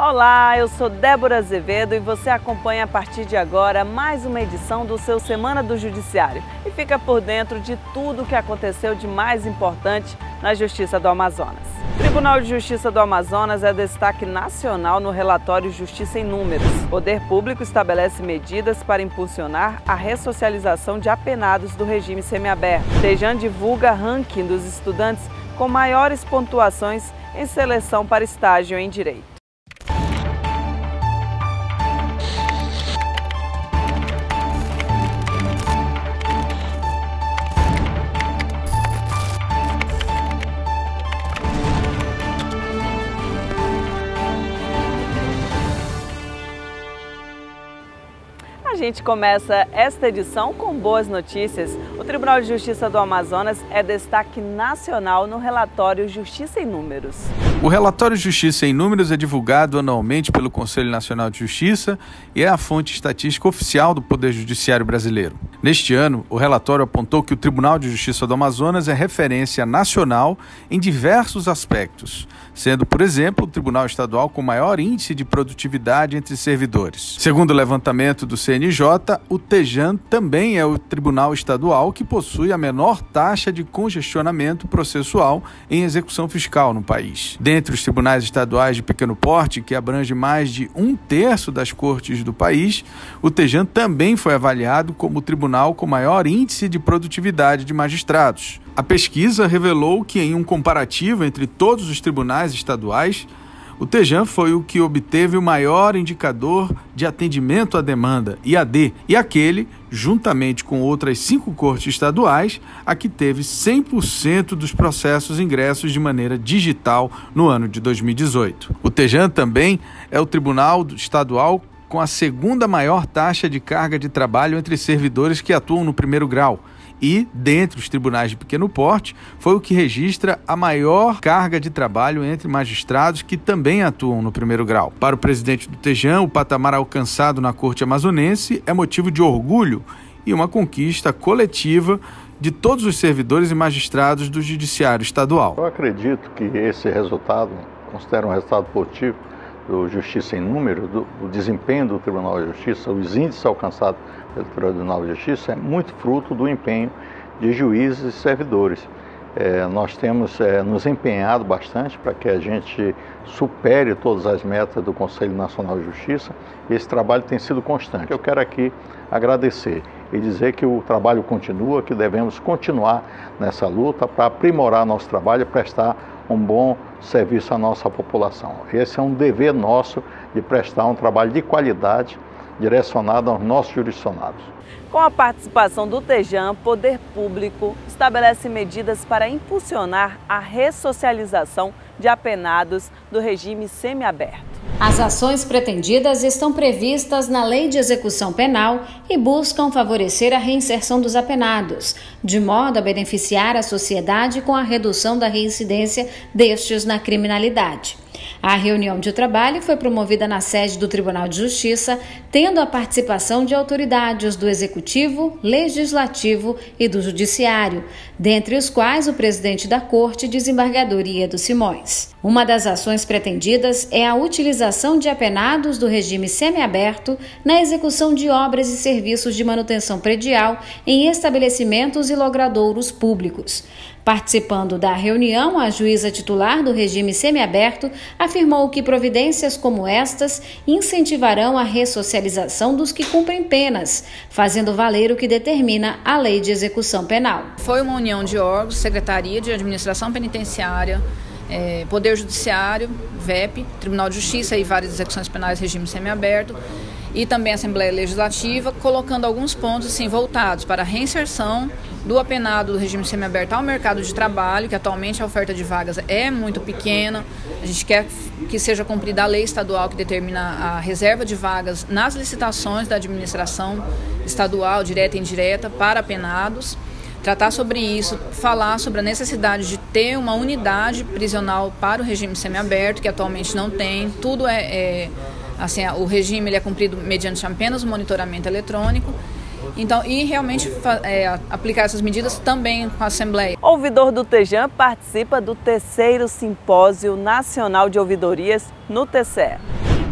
Olá, eu sou Débora Azevedo e você acompanha a partir de agora mais uma edição do seu Semana do Judiciário e fica por dentro de tudo o que aconteceu de mais importante na Justiça do Amazonas. O Tribunal de Justiça do Amazonas é destaque nacional no relatório Justiça em Números. O Poder Público estabelece medidas para impulsionar a ressocialização de apenados do regime semiaberto. Tejan divulga ranking dos estudantes com maiores pontuações em seleção para estágio em Direito. A gente começa esta edição com boas notícias. O Tribunal de Justiça do Amazonas é destaque nacional no relatório Justiça em Números. O relatório Justiça em Números é divulgado anualmente pelo Conselho Nacional de Justiça e é a fonte estatística oficial do Poder Judiciário brasileiro. Neste ano, o relatório apontou que o Tribunal de Justiça do Amazonas é referência nacional em diversos aspectos, sendo, por exemplo, o Tribunal Estadual com maior índice de produtividade entre servidores. Segundo o levantamento do CNJ, o Tejan também é o tribunal estadual que possui a menor taxa de congestionamento processual em execução fiscal no país. Dentre os tribunais estaduais de pequeno porte, que abrange mais de 1/3 das cortes do país, o Tejan também foi avaliado como o tribunal com maior índice de produtividade de magistrados. A pesquisa revelou que, em um comparativo entre todos os tribunais estaduais, o Tejan foi o que obteve o maior indicador de atendimento à demanda, IAD, e aquele, juntamente com outras 5 cortes estaduais, a que teve 100% dos processos ingressos de maneira digital no ano de 2018. O Tejan também é o tribunal estadual com a segunda maior taxa de carga de trabalho entre servidores que atuam no primeiro grau. E, dentre os tribunais de pequeno porte, foi o que registra a maior carga de trabalho entre magistrados que também atuam no primeiro grau. Para o presidente do Tejan, o patamar alcançado na Corte Amazonense é motivo de orgulho e uma conquista coletiva de todos os servidores e magistrados do Judiciário Estadual. Eu acredito que esse resultado, considero um resultado positivo do Justiça em Números, do desempenho do Tribunal de Justiça, os índices alcançados pelo Tribunal de Justiça, é muito fruto do empenho de juízes e servidores. Nós temos nos empenhado bastante para que a gente supere todas as metas do Conselho Nacional de Justiça e esse trabalho tem sido constante. Eu quero aqui agradecer e dizer que o trabalho continua, que devemos continuar nessa luta para aprimorar nosso trabalho e prestar um bom serviço à nossa população. Esse é um dever nosso de prestar um trabalho de qualidade direcionado aos nossos jurisdicionados. Com a participação do Tejan, Poder Público estabelece medidas para impulsionar a ressocialização de apenados do regime semiaberto. As ações pretendidas estão previstas na Lei de Execução Penal e buscam favorecer a reinserção dos apenados, de modo a beneficiar a sociedade com a redução da reincidência destes na criminalidade. A reunião de trabalho foi promovida na sede do Tribunal de Justiça, tendo a participação de autoridades do Executivo, Legislativo e do Judiciário, dentre os quais o presidente da Corte, desembargador Iedo Simões. Uma das ações pretendidas é a utilização de apenados do regime semiaberto na execução de obras e serviços de manutenção predial em estabelecimentos e logradouros públicos. Participando da reunião, a juíza titular do regime semiaberto afirmou que providências como estas incentivarão a ressocialização dos que cumprem penas, fazendo valer o que determina a Lei de Execução Penal. Foi uma união de órgãos, Secretaria de Administração Penitenciária, Poder Judiciário, VEP, Tribunal de Justiça e várias execuções penais regime semiaberto, e também a Assembleia Legislativa, colocando alguns pontos assim, voltados para a reinserção do apenado do regime semiaberto ao mercado de trabalho, que atualmente a oferta de vagas é muito pequena. A gente quer que seja cumprida a lei estadual que determina a reserva de vagas nas licitações da administração estadual, direta e indireta, para apenados. Tratar sobre isso, falar sobre a necessidade de ter uma unidade prisional para o regime semiaberto, que atualmente não tem. Tudo assim, o regime ele é cumprido mediante apenas o monitoramento eletrônico. Então, e realmente aplicar essas medidas também com a Assembleia. O ouvidor do Tejan participa do 3º Simpósio Nacional de Ouvidorias no TCE.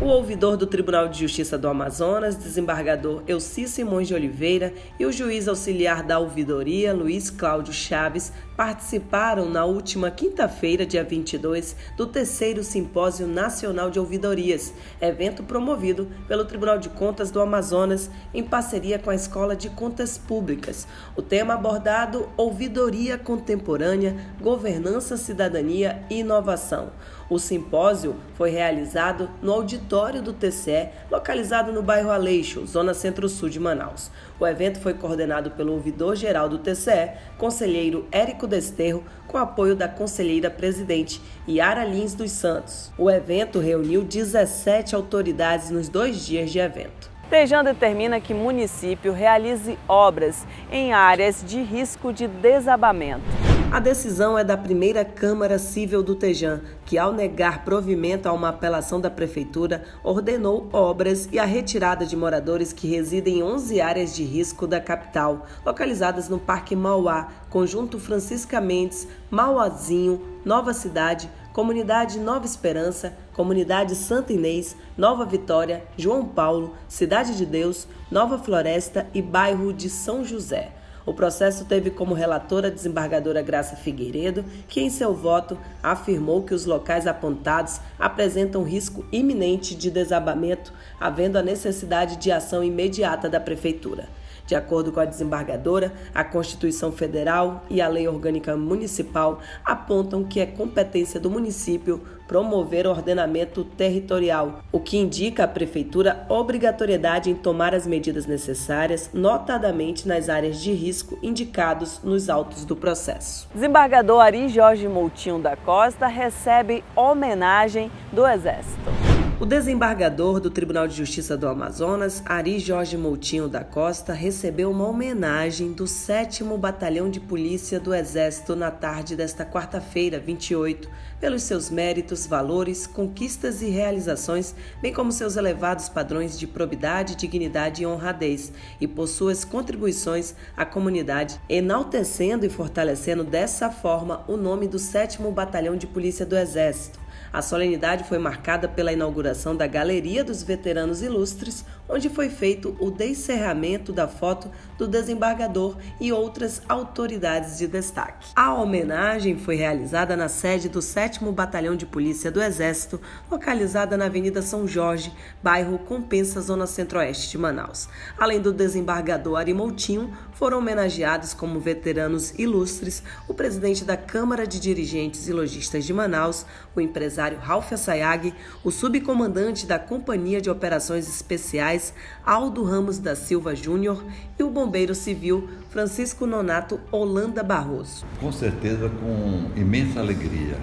O ouvidor do Tribunal de Justiça do Amazonas, desembargador Elci Simões de Oliveira, e o juiz auxiliar da ouvidoria, Luiz Cláudio Chaves, participaram na última quinta-feira, dia 22, do 3º Simpósio Nacional de Ouvidorias, evento promovido pelo Tribunal de Contas do Amazonas em parceria com a Escola de Contas Públicas. O tema abordado: Ouvidoria Contemporânea, Governança, Cidadania e Inovação. O simpósio foi realizado no auditório do TCE, localizado no bairro Aleixo, zona centro-sul de Manaus. O evento foi coordenado pelo ouvidor-geral do TCE, conselheiro Érico Desterro, com apoio da conselheira-presidente Yara Lins dos Santos. O evento reuniu 17 autoridades nos 2 dias de evento. Tejan determina que município realize obras em áreas de risco de desabamento. A decisão é da primeira Câmara Cível do Tejan, que, ao negar provimento a uma apelação da Prefeitura, ordenou obras e a retirada de moradores que residem em 11 áreas de risco da capital, localizadas no Parque Mauá, Conjunto Francisca Mendes, Mauazinho, Nova Cidade, Comunidade Nova Esperança, Comunidade Santa Inês, Nova Vitória, João Paulo, Cidade de Deus, Nova Floresta e bairro de São José. O processo teve como relatora a desembargadora Graça Figueiredo, que em seu voto afirmou que os locais apontados apresentam risco iminente de desabamento, havendo a necessidade de ação imediata da Prefeitura. De acordo com a desembargadora, a Constituição Federal e a Lei Orgânica Municipal apontam que é competência do município promover o ordenamento territorial, o que indica à Prefeitura obrigatoriedade em tomar as medidas necessárias, notadamente nas áreas de risco indicados nos autos do processo. Desembargador Ari Jorge Moutinho da Costa recebe homenagem do Exército. O desembargador do Tribunal de Justiça do Amazonas, Ari Jorge Moutinho da Costa, recebeu uma homenagem do 7º Batalhão de Polícia do Exército na tarde desta quarta-feira, 28, pelos seus méritos, valores, conquistas e realizações, bem como seus elevados padrões de probidade, dignidade e honradez, e por suas contribuições à comunidade, enaltecendo e fortalecendo dessa forma o nome do 7º Batalhão de Polícia do Exército. A solenidade foi marcada pela inauguração da Galeria dos Veteranos Ilustres, onde foi feito o descerramento da foto do desembargador e outras autoridades de destaque. A homenagem foi realizada na sede do 7º Batalhão de Polícia do Exército, localizada na Avenida São Jorge, bairro Compensa, zona centro-oeste de Manaus. Além do desembargador Ari Moutinho, foram homenageados como veteranos ilustres o presidente da Câmara de Dirigentes e Lojistas de Manaus, o empresário Ralph Assayag, o subcomandante da Companhia de Operações Especiais, Aldo Ramos da Silva Júnior, e o bombeiro civil Francisco Nonato Holanda Barroso. Com certeza, com imensa alegria.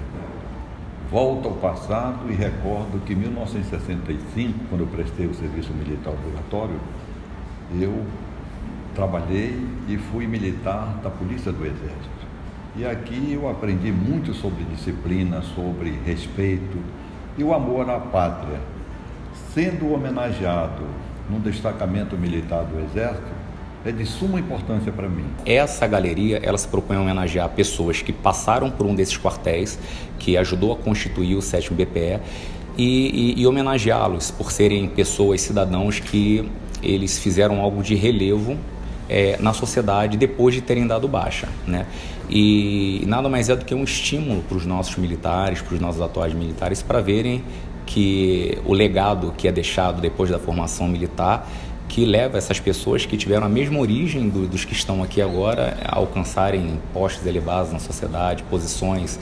Volto ao passado e recordo que em 1965, quando eu prestei o serviço militar obrigatório, eu trabalhei e fui militar da Polícia do Exército. E aqui eu aprendi muito sobre disciplina, sobre respeito e o amor à pátria. Sendo homenageado num destacamento militar do Exército, é de suma importância para mim. Essa galeria, ela se propõe a homenagear pessoas que passaram por um desses quartéis, que ajudou a constituir o 7º BPE, e homenageá-los por serem pessoas, cidadãos que eles fizeram algo de relevo na sociedade depois de terem dado baixa, né? E nada mais é do que um estímulo para os nossos militares, para os nossos atuais militares, para verem que o legado que é deixado depois da formação militar, que leva essas pessoas que tiveram a mesma origem dos que estão aqui agora a alcançarem postos elevados na sociedade, posições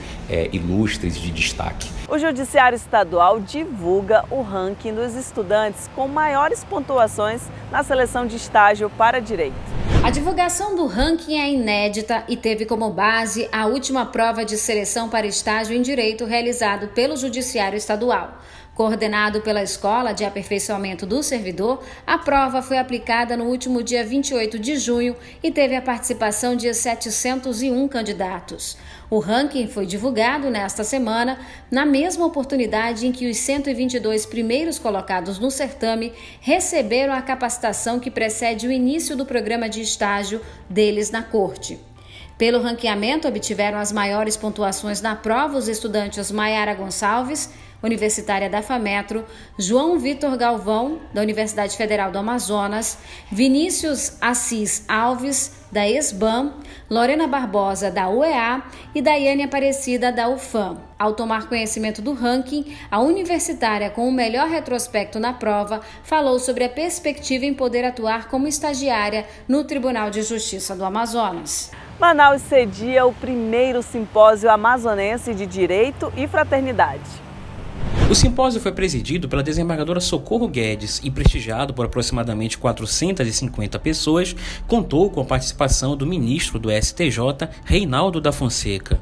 ilustres de destaque. O Judiciário Estadual divulga o ranking dos estudantes com maiores pontuações na seleção de estágio para direito. A divulgação do ranking é inédita e teve como base a última prova de seleção para estágio em direito realizado pelo Judiciário Estadual. Coordenado pela Escola de Aperfeiçoamento do Servidor, a prova foi aplicada no último dia 28 de junho e teve a participação de 701 candidatos. O ranking foi divulgado nesta semana, na mesma oportunidade em que os 122 primeiros colocados no certame receberam a capacitação que precede o início do programa de estágio deles na Corte. Pelo ranqueamento, obtiveram as maiores pontuações na prova os estudantes Maiara Gonçalves, universitária da FAMetro, João Vitor Galvão, da Universidade Federal do Amazonas, Vinícius Assis Alves, da ESBAM, Lorena Barbosa, da UEA e Daiane Aparecida, da UFAM. Ao tomar conhecimento do ranking, a universitária com o melhor retrospecto na prova falou sobre a perspectiva em poder atuar como estagiária no Tribunal de Justiça do Amazonas. Manaus cedia o primeiro simpósio amazonense de Direito e Fraternidade. O simpósio foi presidido pela desembargadora Socorro Guedes e prestigiado por aproximadamente 450 pessoas, contou com a participação do ministro do STJ, Reinaldo da Fonseca.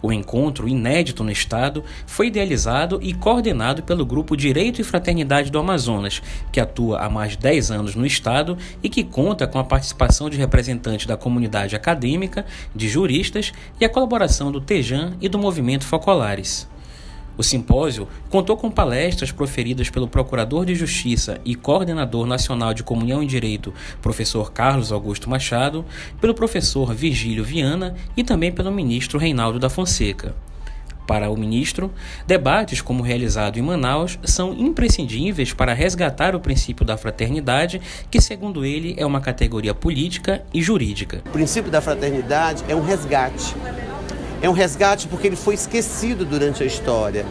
O encontro, inédito no estado, foi idealizado e coordenado pelo Grupo Direito e Fraternidade do Amazonas, que atua há mais de 10 anos no estado e que conta com a participação de representantes da comunidade acadêmica, de juristas e a colaboração do TEJAN e do Movimento Focolares. O simpósio contou com palestras proferidas pelo Procurador de Justiça e Coordenador Nacional de Comunhão e Direito, professor Carlos Augusto Machado, pelo professor Virgílio Viana e também pelo ministro Reinaldo da Fonseca. Para o ministro, debates como o realizado em Manaus são imprescindíveis para resgatar o princípio da fraternidade, que, segundo ele, é uma categoria política e jurídica. O princípio da fraternidade é um resgate. É um resgate porque ele foi esquecido durante a história.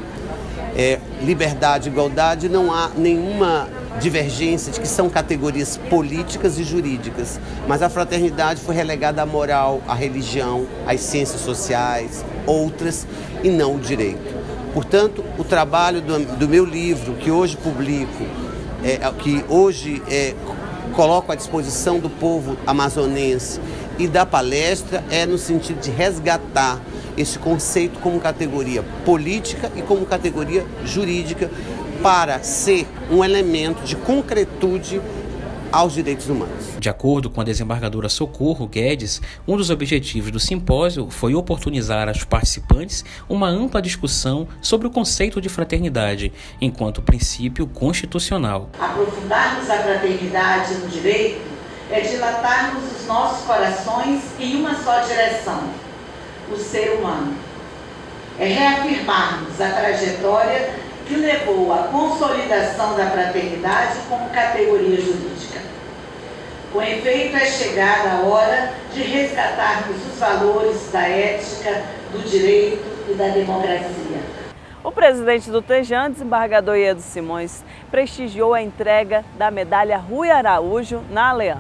Liberdade e igualdade, não há nenhuma divergência de que são categorias políticas e jurídicas, mas a fraternidade foi relegada à moral, à religião, às ciências sociais, outras, e não o direito. Portanto, o trabalho do meu livro, que hoje publico, que hoje coloco à disposição do povo amazonense, e da palestra é no sentido de resgatar esse conceito como categoria política e como categoria jurídica para ser um elemento de concretude aos direitos humanos. De acordo com a desembargadora Socorro Guedes, um dos objetivos do simpósio foi oportunizar aos participantes uma ampla discussão sobre o conceito de fraternidade, enquanto princípio constitucional. Aprofundarmos a fraternidade no direito é dilatarmos os nossos corações em uma só direção, o ser humano. É reafirmarmos a trajetória que levou à consolidação da fraternidade como categoria jurídica. Com efeito, é chegada a hora de resgatarmos os valores da ética, do direito e da democracia. O presidente do TEJAN, desembargador Iedo Simões, prestigiou a entrega da medalha Rui Araújo na Aleã.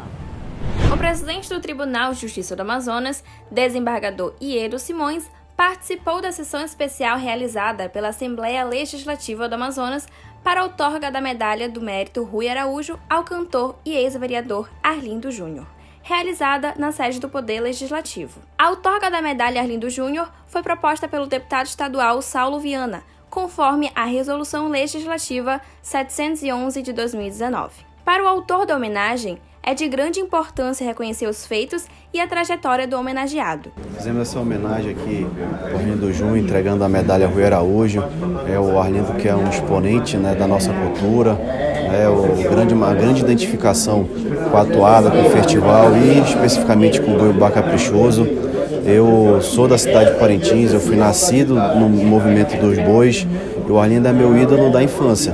O presidente do Tribunal de Justiça do Amazonas, desembargador Iedo Simões, participou da sessão especial realizada pela Assembleia Legislativa do Amazonas para a outorga da medalha do mérito Rui Araújo ao cantor e ex-vereador Arlindo Júnior, realizada na sede do Poder Legislativo. A outorga da medalha Arlindo Júnior foi proposta pelo deputado estadual Saulo Viana, conforme a Resolução Legislativa 711 de 2019. Para o autor da homenagem, é de grande importância reconhecer os feitos e a trajetória do homenageado. Fizemos essa homenagem aqui ao Arlindo Júnior, entregando a medalha Rui Araújo. O Arlindo, que é um exponente, né, da nossa cultura, uma grande identificação com a toada, com o festival e especificamente com o boi-bumbá caprichoso. Eu sou da cidade de Parintins, eu fui nascido no movimento dos bois e o Arlindo é meu ídolo da infância.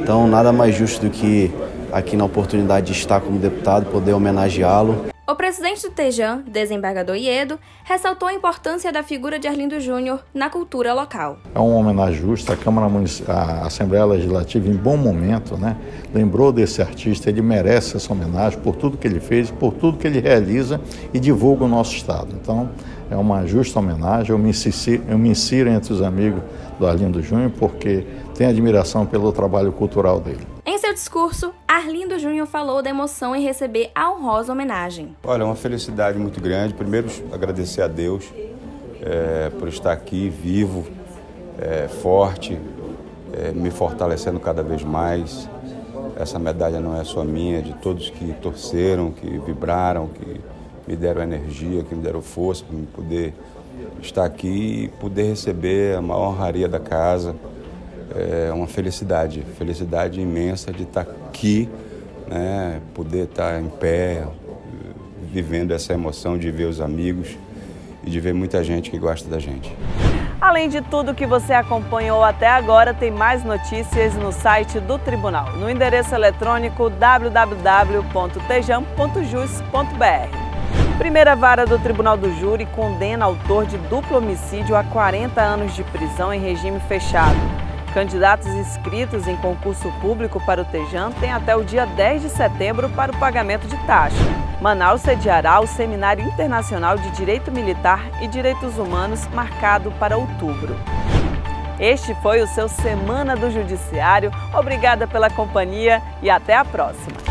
Então nada mais justo do que aqui na oportunidade de estar como deputado, poder homenageá-lo. O presidente do TEJAN, desembargador Iedo, ressaltou a importância da figura de Arlindo Júnior na cultura local. É uma homenagem justa, a Assembleia Legislativa, em bom momento, né, lembrou desse artista. Ele merece essa homenagem por tudo que ele fez, por tudo que ele realiza e divulga o nosso estado. Então, é uma justa homenagem. Eu me insiro entre os amigos do Arlindo Júnior porque tenho admiração pelo trabalho cultural dele. Em seu discurso, Arlindo Júnior falou da emoção em receber a honrosa homenagem. Olha, é uma felicidade muito grande. Primeiro, agradecer a Deus por estar aqui, vivo, forte, me fortalecendo cada vez mais. Essa medalha não é só minha, é de todos que torceram, que vibraram, que me deram energia, que me deram força para poder estar aqui e poder receber a maior honraria da casa. É uma felicidade imensa de estar aqui, né, poder estar em pé, vivendo essa emoção de ver os amigos e de ver muita gente que gosta da gente. A Além de tudo que você acompanhou até agora, tem mais notícias no site do Tribunal, no endereço eletrônico www.tejam.jus.br. Primeira vara do Tribunal do Júri condena autor de duplo homicídio a 40 anos de prisão em regime fechado. Candidatos inscritos em concurso público para o Tejam têm até o dia 10 de setembro para o pagamento de taxa. Manaus sediará o Seminário Internacional de Direito Militar e Direitos Humanos, marcado para outubro. Este foi o seu Semana do Judiciário. Obrigada pela companhia e até a próxima.